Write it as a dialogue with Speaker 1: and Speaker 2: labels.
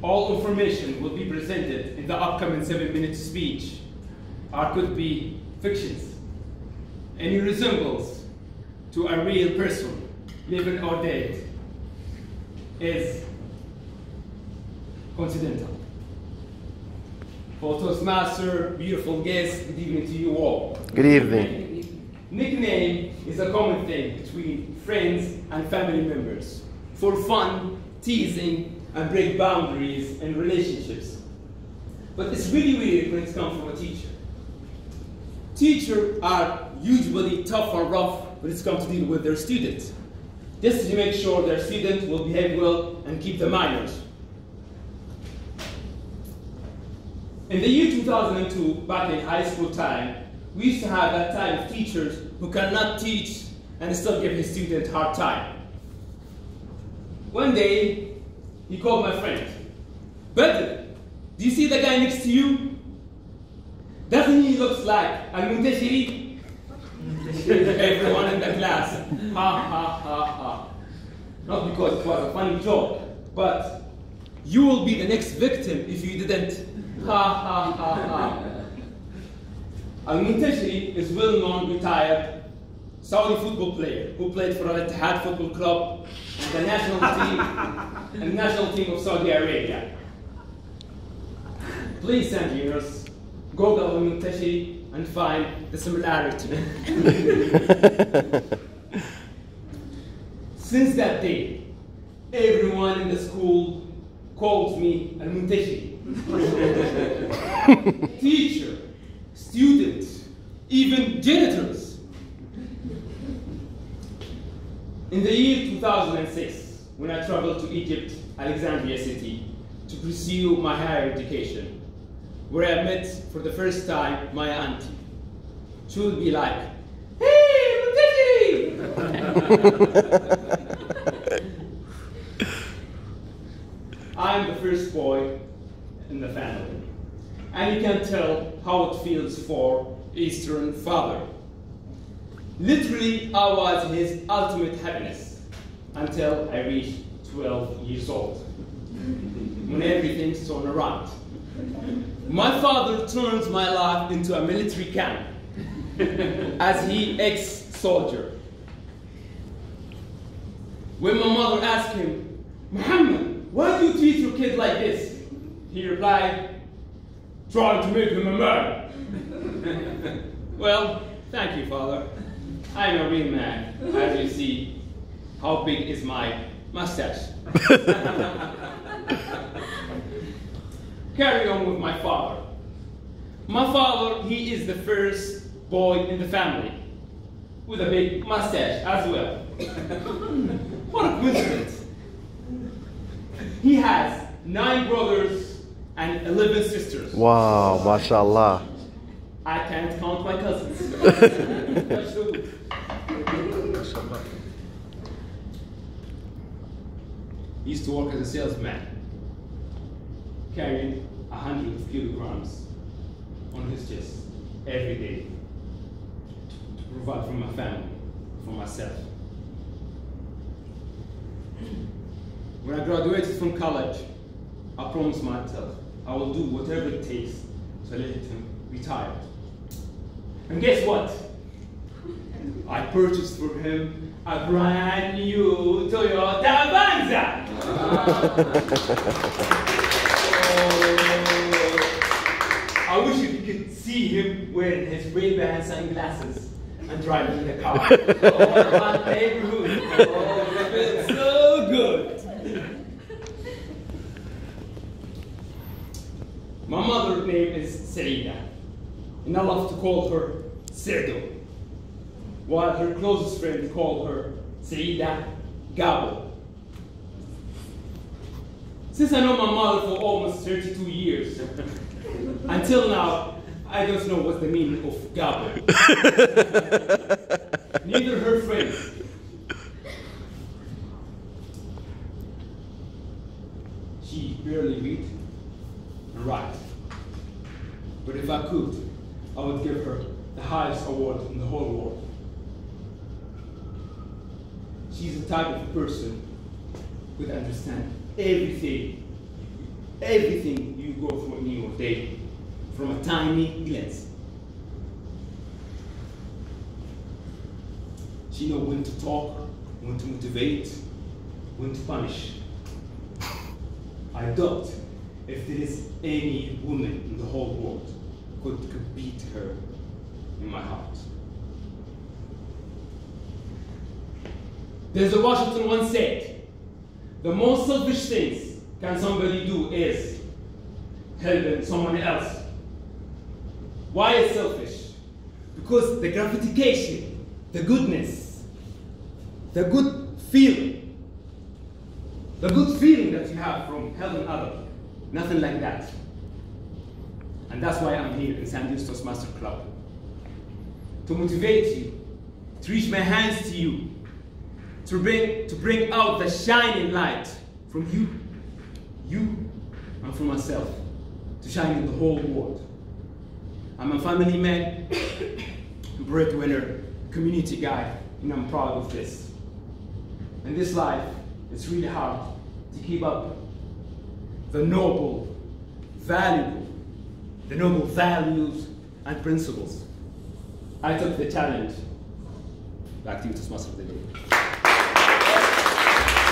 Speaker 1: All information will be presented in the upcoming 7-minute speech or could be fictions. Any resemblance to a real person, living or dead, is coincidental. For Toastmaster, beautiful guests, good evening to you all.
Speaker 2: Good evening.
Speaker 1: Nickname is a common thing between friends and family members for fun, teasing, and break boundaries in relationships. But it's really weird when it comes from a teacher. Teachers are usually tough and rough when it's come to deal with their students, just to make sure their students will behave well and keep the manners. In the year 2002, back in high school time, we used to have that type of teachers who cannot teach and still give his student a hard time. One day, he called my friend. Badr, do you see the guy next to you? Doesn't he look like Al-Muntashiri? Everyone in the class, ha ha ha ha. Not because it was a funny joke, but you will be the next victim if you didn't. Ha ha ha ha. Al-Muntashiri is well-known retired Saudi football player who played for Al Ittihad Football Club and the national team of Saudi Arabia. Please, Sanjinos, Google Al-Muntashiri and find the similarity. Since that day, everyone in the school calls me Al-Muntashiri. Teacher, students, even janitors. In the year 2006, when I traveled to Egypt, Alexandria City, to pursue my higher education, where I met for the first time my auntie. She would be like, "Hey, Muntashiri!" I'm the first boy in the family, and you can tell how it feels for Eastern father. Literally, I was his ultimate happiness until I reached 12 years old, when everything's turned around. My father turns my life into a military camp, as he ex-soldier. When my mother asked him, "Muhammad, why do you treat your kid like this?" He replied, "Trying to make him a man." Well, thank you, Father. I'm a real man, as you see. How big is my mustache? Carry on with my father. My father, he is the first boy in the family with a big mustache as well. What a coincidence. He has 9 brothers and 11 sisters.
Speaker 2: Wow, mashallah.
Speaker 1: I can't count my cousins. He used to work as a salesman, carrying 100 kilograms on his chest every day to provide for my family, for myself. When I graduated from college, I promised myself I will do whatever it takes to let him retire. And guess what? I purchased for him a brand new Toyota Avanza. I wish you could see him wearing his Ray-Ban sunglasses and driving the car. Oh, my neighborhood. Oh, it feels so good. My mother's name is Saida, and I love to call her Serdo, while her closest friends call her Saida Gabo. Since I know my mother for almost 32 years, until now, I don't know what's the meaning of Gabo. Neither her friends. She barely read and write. But if I could, I would give her the highest award in the whole world. She's the type of person who would understand everything everything you go through in your day from a tiny glance. She knows when to talk, when to motivate, when to punish. I doubt if there is any woman in the whole world could compete her in my heart. There's a Washington once said, the most selfish things can somebody do is helping someone else. Why is selfish? Because the gratification, the goodness, the good feeling that you have from helping others, nothing like that. And that's why I'm here in San Diego Toastmaster Club. To motivate you, to reach my hands to you, to bring out the shining light from you, and from myself, to shine in the whole world. I'm a family man, breadwinner, community guy, and I'm proud of this. In this life, it's really hard to keep up the noble values and principles. I took the challenge. Back to you, Toastmaster of the day.